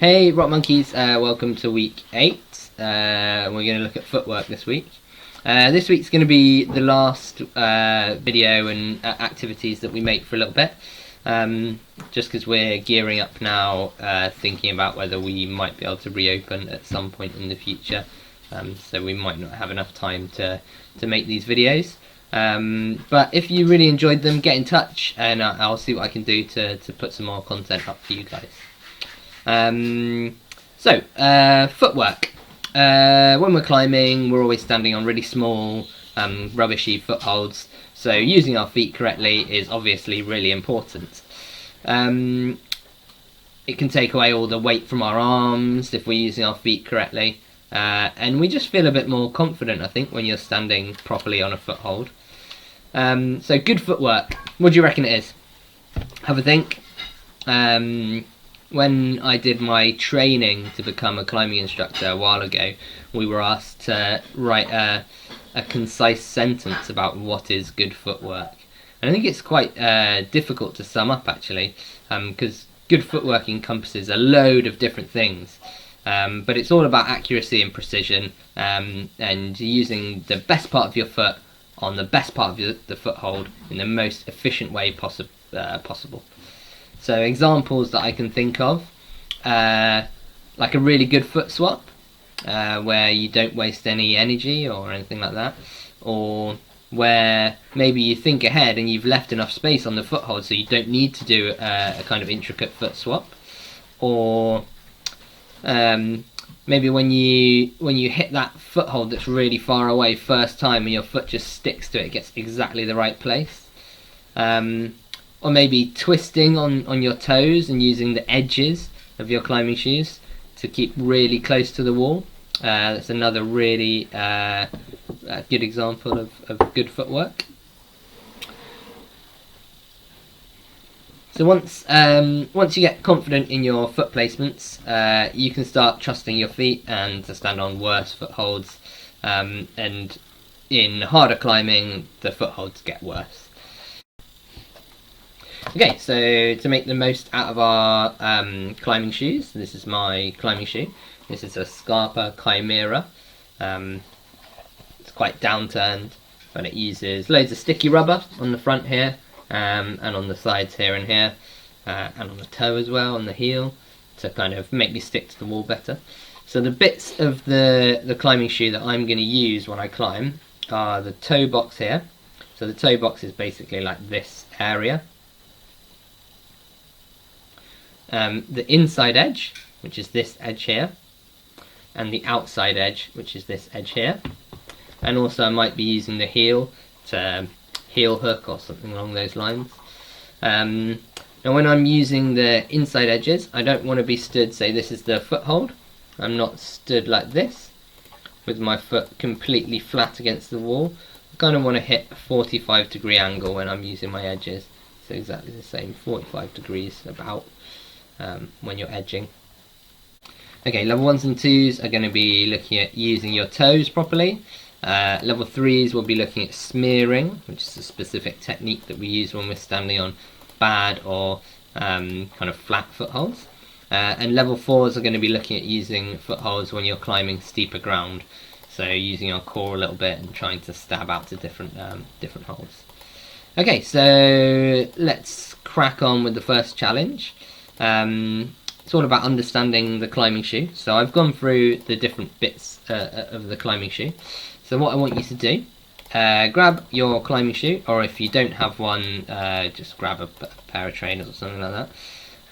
Hey Rock Monkeys, welcome to week 8. We're going to look at footwork this week. This week's going to be the last video and activities that we make for a little bit. Just because we're gearing up now, thinking about whether we might be able to reopen at some point in the future. So we might not have enough time to make these videos. But if you really enjoyed them, get in touch and I'll see what I can do to put some more content up for you guys. Footwork. When we're climbing, we're always standing on really small, rubbishy footholds, so using our feet correctly is obviously really important. It can take away all the weight from our arms if we're using our feet correctly, and we just feel a bit more confident, I think, when you're standing properly on a foothold. So good footwork. What do you reckon it is? Have a think. When I did my training to become a climbing instructor a while ago, we were asked to write a concise sentence about what is good footwork. And I think it's quite difficult to sum up, actually, because good footwork encompasses a load of different things. But it's all about accuracy and precision, and using the best part of your foot on the best part of the foothold in the most efficient way possible. So examples that I can think of, like a really good foot swap, where you don't waste any energy or anything like that, or where maybe you think ahead and you've left enough space on the foothold so you don't need to do a kind of intricate foot swap, or maybe when you hit that foothold that's really far away first time and your foot just sticks to it, it gets exactly the right place. Or maybe twisting on your toes and using the edges of your climbing shoes to keep really close to the wall. That's another really good example of good footwork. So once you get confident in your foot placements, you can start trusting your feet and to stand on worse footholds. And in harder climbing, the footholds get worse. Okay, so to make the most out of our climbing shoes, this is my climbing shoe. This is a Scarpa Chimera. It's quite downturned, but it uses loads of sticky rubber on the front here, and on the sides here and here, and on the toe as well, on the heel, to kind of make me stick to the wall better. So the bits of the climbing shoe that I'm going to use when I climb are the toe box here. So the toe box is basically like this area. The inside edge, which is this edge here, and the outside edge, which is this edge here. And also I might be using the heel to heel hook or something along those lines. Now when I'm using the inside edges, I don't want to be stood, say this is the foothold, I'm not stood like this, with my foot completely flat against the wall. I kind of want to hit a 45-degree angle when I'm using my edges. So exactly the same, 45 degrees about. When you're edging. Okay, level 1s and 2s are going to be looking at using your toes properly. Level 3s will be looking at smearing, which is a specific technique that we use when we're standing on bad or kind of flat footholds. And level 4s are going to be looking at using footholds when you're climbing steeper ground. So using our core a little bit and trying to stab out to different holds. Okay, so let's crack on with the first challenge. It's all about understanding the climbing shoe. So I've gone through the different bits of the climbing shoe. So what I want you to do, grab your climbing shoe, or if you don't have one, just grab a pair of trainers or something like that,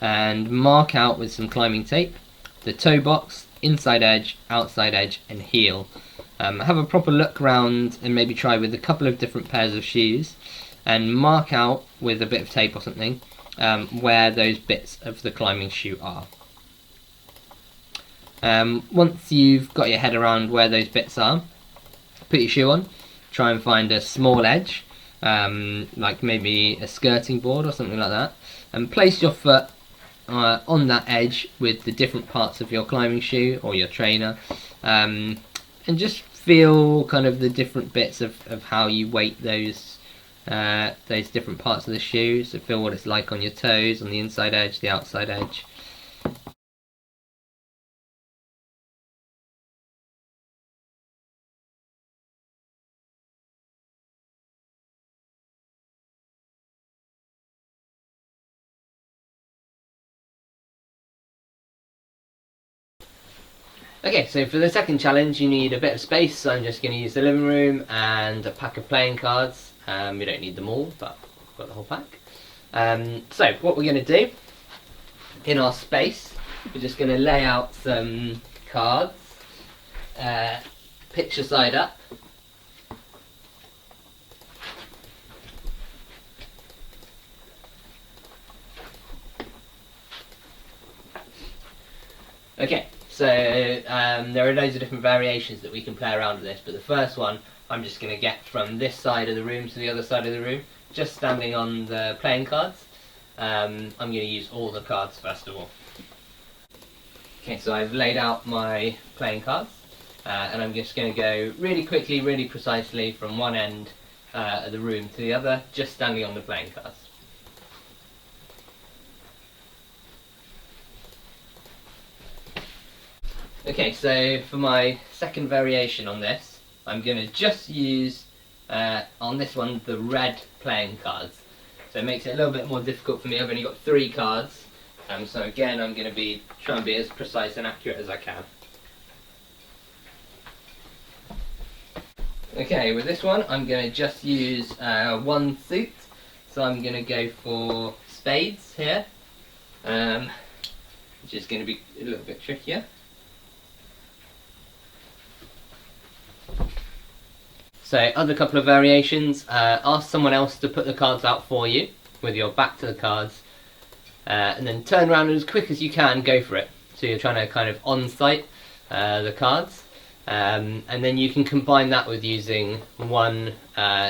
and mark out with some climbing tape the toe box, inside edge, outside edge, and heel. Have a proper look around and maybe try with a couple of different pairs of shoes, and mark out with a bit of tape or something where those bits of the climbing shoe are. Once you've got your head around where those bits are, put your shoe on, try and find a small edge, like maybe a skirting board or something like that, and place your foot on that edge with the different parts of your climbing shoe or your trainer, and just feel kind of the different bits of how you weight those different parts of the shoe. So feel what it's like on your toes, on the inside edge, the outside edge. Okay, so for the second challenge you need a bit of space, so I'm just going to use the living room and a pack of playing cards. We don't need them all, but we've got the whole pack. So what we're going to do in our space, we're just going to lay out some cards, picture side up. Okay, so there are loads of different variations that we can play around with this, but the first one I'm just going to get from this side of the room to the other side of the room, just standing on the playing cards. I'm going to use all the cards first of all. Okay, so I've laid out my playing cards, and I'm just going to go really quickly, really precisely from one end of the room to the other, just standing on the playing cards. Okay, so for my second variation on this, I'm going to just use, on this one, the red playing cards. So it makes it a little bit more difficult for me. I've only got 3 cards, so again I'm going to try and be as precise and accurate as I can. Okay, with this one I'm going to just use one suit, so I'm going to go for spades here, which is going to be a little bit trickier. So other couple of variations, ask someone else to put the cards out for you with your back to the cards, and then turn around and as quick as you can go for it. So you're trying to kind of on-site the cards, and then you can combine that with using one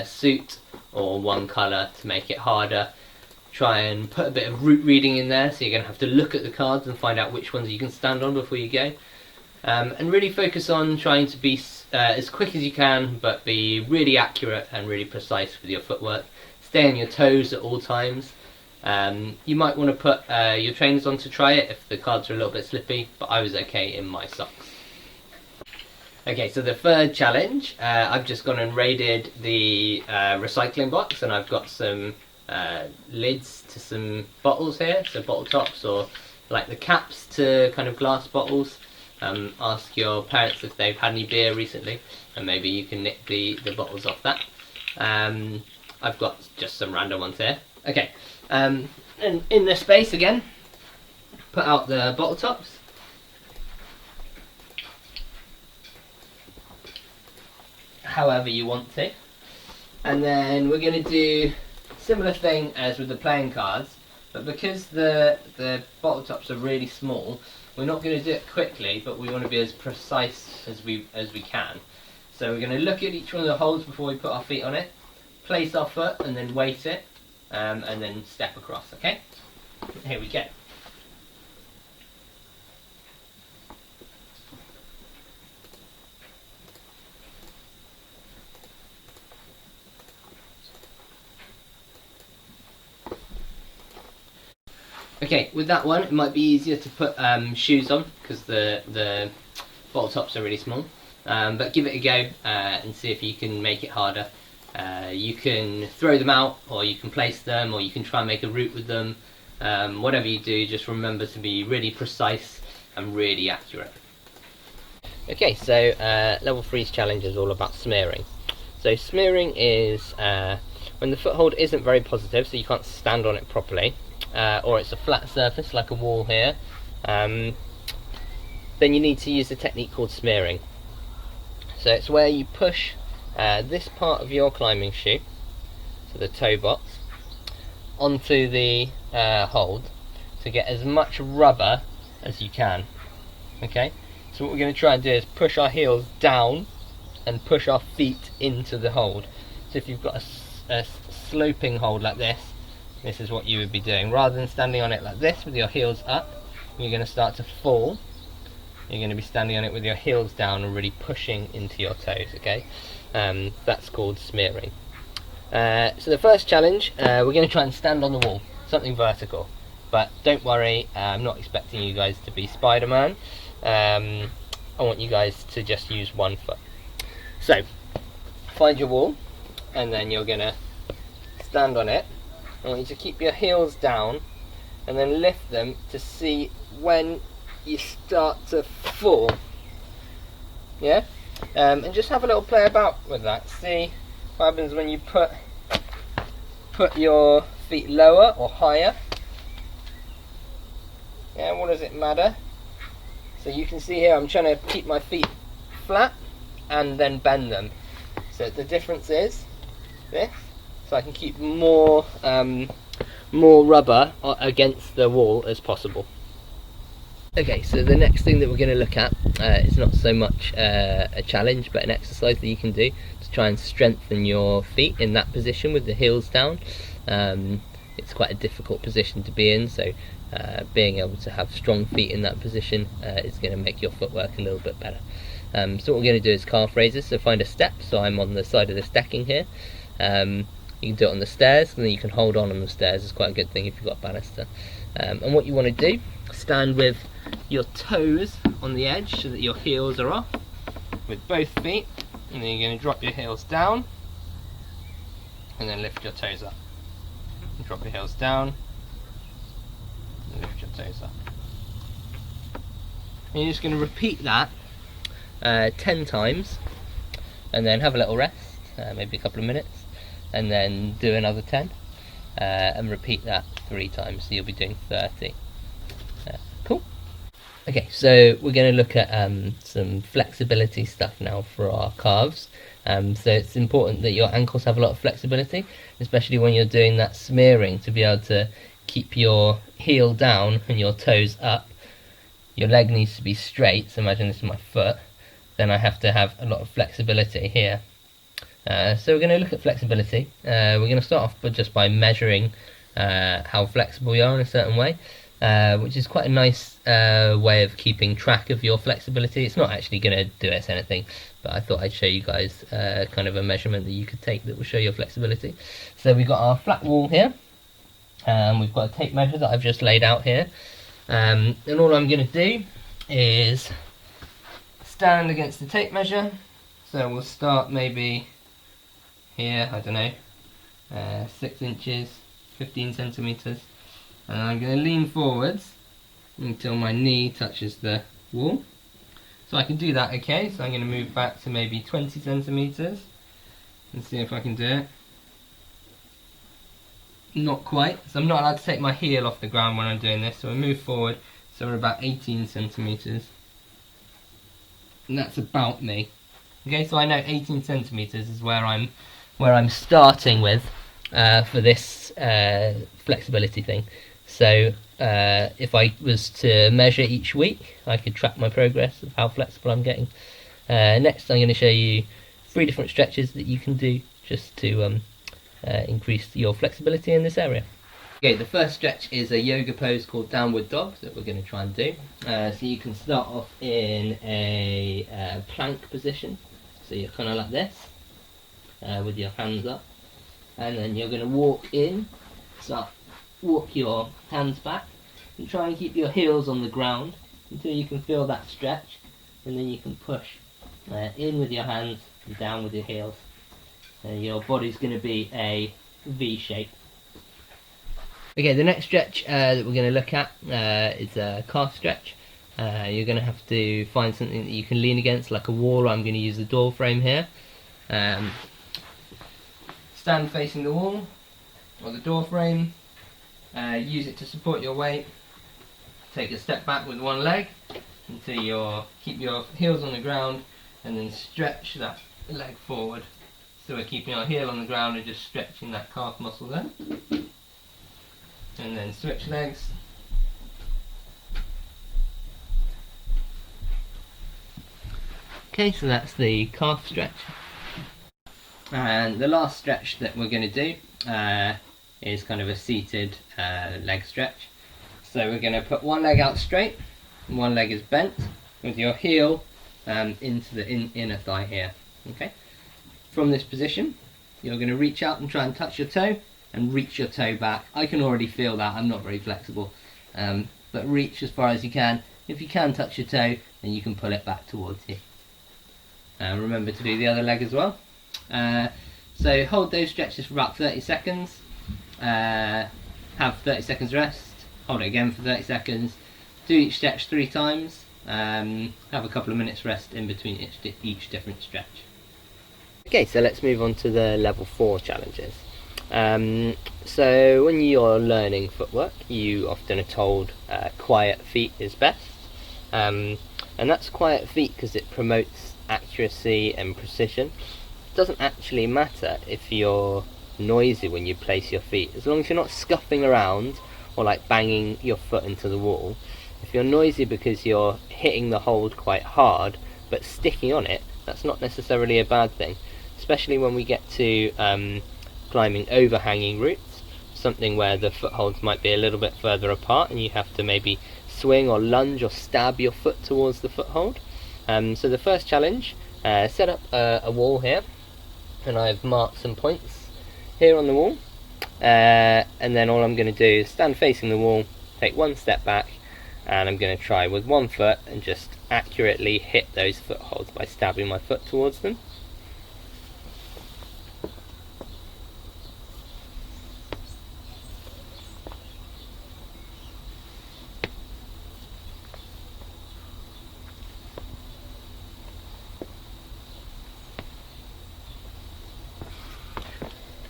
suit or one colour to make it harder. Try and put a bit of route reading in there, so you're going to have to look at the cards and find out which ones you can stand on before you go. And really focus on trying to be as quick as you can, but be really accurate and really precise with your footwork. Stay on your toes at all times. You might want to put your trainers on to try it if the cards are a little bit slippy, but I was okay in my socks. Okay, so the third challenge, I've just gone and raided the recycling box, and I've got some lids to some bottles here, so bottle tops or like the caps to kind of glass bottles. Ask your parents if they've had any beer recently, and maybe you can nick the bottles off that. I've got just some random ones here. Okay, and in this space again, put out the bottle tops. However you want to. And then we're going to do similar thing as with the playing cards, but because the bottle tops are really small, we're not going to do it quickly, but we want to be as precise as we can. So we're going to look at each one of the holes before we put our feet on it, place our foot and then weight it, and then step across, okay? Here we go. Okay, with that one, it might be easier to put shoes on because the bottle tops are really small. But give it a go and see if you can make it harder. You can throw them out, or you can place them, or you can try and make a route with them. Whatever you do, just remember to be really precise and really accurate. Okay, so level 3's challenge is all about smearing. So smearing is when the foothold isn't very positive, so you can't stand on it properly. Or it's a flat surface like a wall here, then you need to use a technique called smearing. So it's where you push this part of your climbing shoe, so the toe box, onto the hold to get as much rubber as you can. Okay, so what we're going to try and do is push our heels down and push our feet into the hold. So if you've got a sloping hold like this is what you would be doing. Rather than standing on it like this with your heels up, you're going to start to fall. You're going to be standing on it with your heels down and really pushing into your toes, okay? That's called smearing. So the first challenge, we're going to try and stand on the wall, something vertical. But don't worry, I'm not expecting you guys to be Spider-Man. I want you guys to just use one foot. So, find your wall, and then you're going to stand on it. I want you to keep your heels down and then lift them to see when you start to fall. Yeah, and just have a little play about with that. See what happens when you put your feet lower or higher. Yeah, what does it matter? So you can see here I'm trying to keep my feet flat and then bend them. So the difference is this. So I can keep more rubber against the wall as possible. Okay, so the next thing that we're going to look at is not so much a challenge, but an exercise that you can do to try and strengthen your feet in that position with the heels down. It's quite a difficult position to be in, so being able to have strong feet in that position is going to make your footwork a little bit better. So what we're going to do is calf raises, so find a step. So I'm on the side of the stacking here. You can do it on the stairs, and then you can hold on the stairs. It's quite a good thing if you've got a banister. And what you want to do, stand with your toes on the edge so that your heels are off with both feet, and then you're going to drop your heels down and then lift your toes up. Drop your heels down and lift your toes up. And you're just going to repeat that 10 times and then have a little rest, maybe a couple of minutes, and then do another 10 and repeat that 3 times, so you'll be doing 30. Cool. Okay, so we're going to look at some flexibility stuff now for our calves. So it's important that your ankles have a lot of flexibility, especially when you're doing that smearing, to be able to keep your heel down and your toes up. Your leg needs to be straight, so imagine this is my foot. Then I have to have a lot of flexibility here. So we're going to look at flexibility. We're going to start off just by measuring how flexible you are in a certain way, which is quite a nice way of keeping track of your flexibility. It's not actually going to do us anything, but I thought I'd show you guys kind of a measurement that you could take that will show your flexibility. So we've got our flat wall here, we've got a tape measure that I've just laid out here, and all I'm going to do is stand against the tape measure. So we'll start maybe here, I don't know, 6 inches, 15 centimeters, and I'm going to lean forwards until my knee touches the wall. So I can do that, okay, so I'm going to move back to maybe 20 centimeters and see if I can do it. Not quite, so I'm not allowed to take my heel off the ground when I'm doing this, so I move forward, so we're about 18 centimeters. And that's about me. Okay, so I know 18 centimeters is where I'm starting with for this flexibility thing. So if I was to measure each week, I could track my progress of how flexible I'm getting. Next, I'm going to show you 3 different stretches that you can do just to increase your flexibility in this area. Okay, the first stretch is a yoga pose called downward dog that we're going to try and do. So you can start off in a plank position. So you're kind of like this, with your hands up, and then you're going to walk in. So walk your hands back and try and keep your heels on the ground until you can feel that stretch, and then you can push in with your hands and down with your heels. And your body's going to be a V shape. Okay, the next stretch that we're going to look at is a calf stretch. You're going to have to find something that you can lean against, like a wall. I'm going to use the door frame here. Stand facing the wall or the door frame. Use it to support your weight. Take a step back with one leg until you keep your heels on the ground, and then stretch that leg forward. So we're keeping our heel on the ground and just stretching that calf muscle there. And then switch legs. Okay, so that's the calf stretch. And the last stretch that we're going to do is kind of a seated leg stretch. So we're going to put one leg out straight, and one leg is bent, with your heel into the inner thigh here. Okay. From this position, you're going to reach out and try and touch your toe, and reach your toe back. I can already feel that. I'm not very flexible, but reach as far as you can. If you can touch your toe, then you can pull it back towards you. Remember to do the other leg as well. So hold those stretches for about 30 seconds. Have 30 seconds rest. Hold it again for 30 seconds. Do each stretch 3 times, have a couple of minutes rest in between each different stretch. Okay, so let's move on to the level 4 challenges. So when you're learning footwork, you often are told quiet feet is best, and that's quiet feet because it promotes accuracy and precision. It doesn't actually matter if you're noisy when you place your feet, as long as you're not scuffing around or like banging your foot into the wall. If you're noisy because you're hitting the hold quite hard but sticking on it, that's not necessarily a bad thing, especially when we get to climbing overhanging routes, something where the footholds might be a little bit further apart and you have to maybe swing or lunge or stab your foot towards the foothold. So the first challenge, set up a wall here, and I've marked some points here on the wall, and then all I'm going to do is stand facing the wall, take one step back, and I'm going to try with one foot and just accurately hit those footholds by stabbing my foot towards them.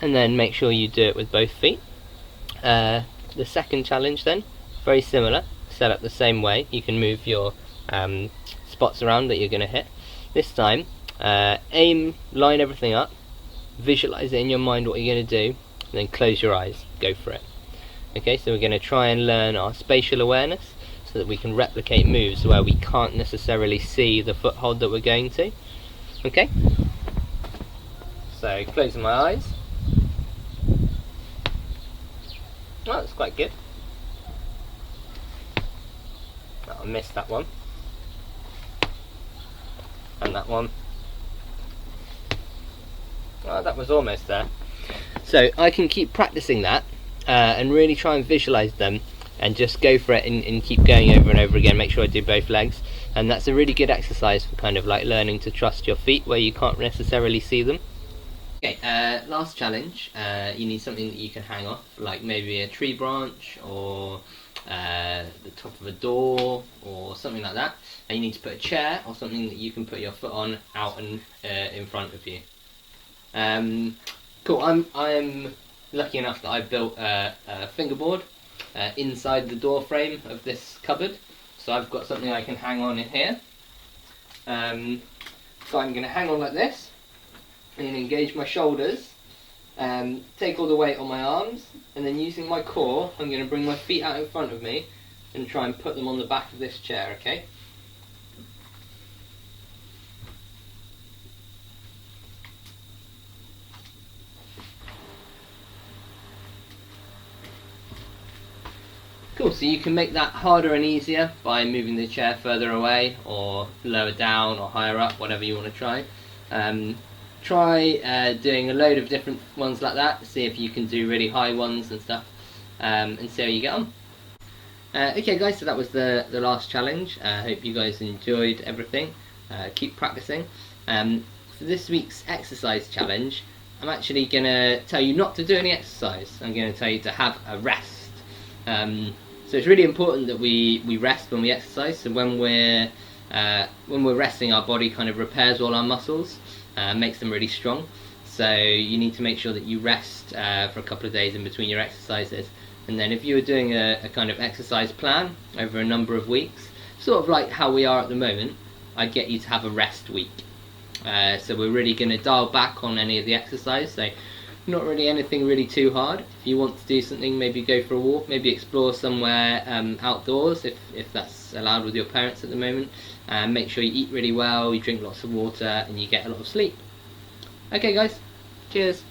And then make sure you do it with both feet. The second challenge then, very similar, set up the same way. You can move your spots around that you're going to hit. This time, aim, line everything up, visualize it in your mind what you're going to do, and then close your eyes, go for it. Okay, so we're going to try and learn our spatial awareness so that we can replicate moves where we can't necessarily see the foothold that we're going to. Okay, so closing my eyes. Oh, that's quite good. Oh, I missed that one. And that one. Oh, that was almost there. So I can keep practicing that and really try and visualize them and just go for it and keep going over and over again. Make sure I do both legs. And that's a really good exercise for kind of like learning to trust your feet where you can't necessarily see them. Okay, last challenge, you need something that you can hang off, like maybe a tree branch or the top of a door or something like that, and you need to put a chair or something that you can put your foot on out and in front of you. Cool, I'm lucky enough that I built a fingerboard inside the door frame of this cupboard, so I've got something I can hang on in here. So I'm going to hang on like this, and engage my shoulders, take all the weight on my arms, and then using my core, I'm going to bring my feet out in front of me and try and put them on the back of this chair, okay? Cool, so you can make that harder and easier by moving the chair further away or lower down or higher up, whatever you want to try. Try doing a load of different ones like that, see if you can do really high ones and stuff, and see how you get on. Okay guys, so that was the last challenge. I hope you guys enjoyed everything. Keep practicing. For this week's exercise challenge, I'm actually going to tell you not to do any exercise. I'm going to tell you to have a rest. So it's really important that we rest when we exercise. So when we're resting, our body kind of repairs all our muscles, makes them really strong. So you need to make sure that you rest for a couple of days in between your exercises. And then if you were doing a kind of exercise plan over a number of weeks, sort of like how we are at the moment, I'd get you to have a rest week. So we're really going to dial back on any of the exercise. So not really anything really too hard. If you want to do something, maybe go for a walk, maybe explore somewhere outdoors if that's allowed with your parents at the moment. Make sure you eat really well, you drink lots of water, and you get a lot of sleep. Okay guys, cheers.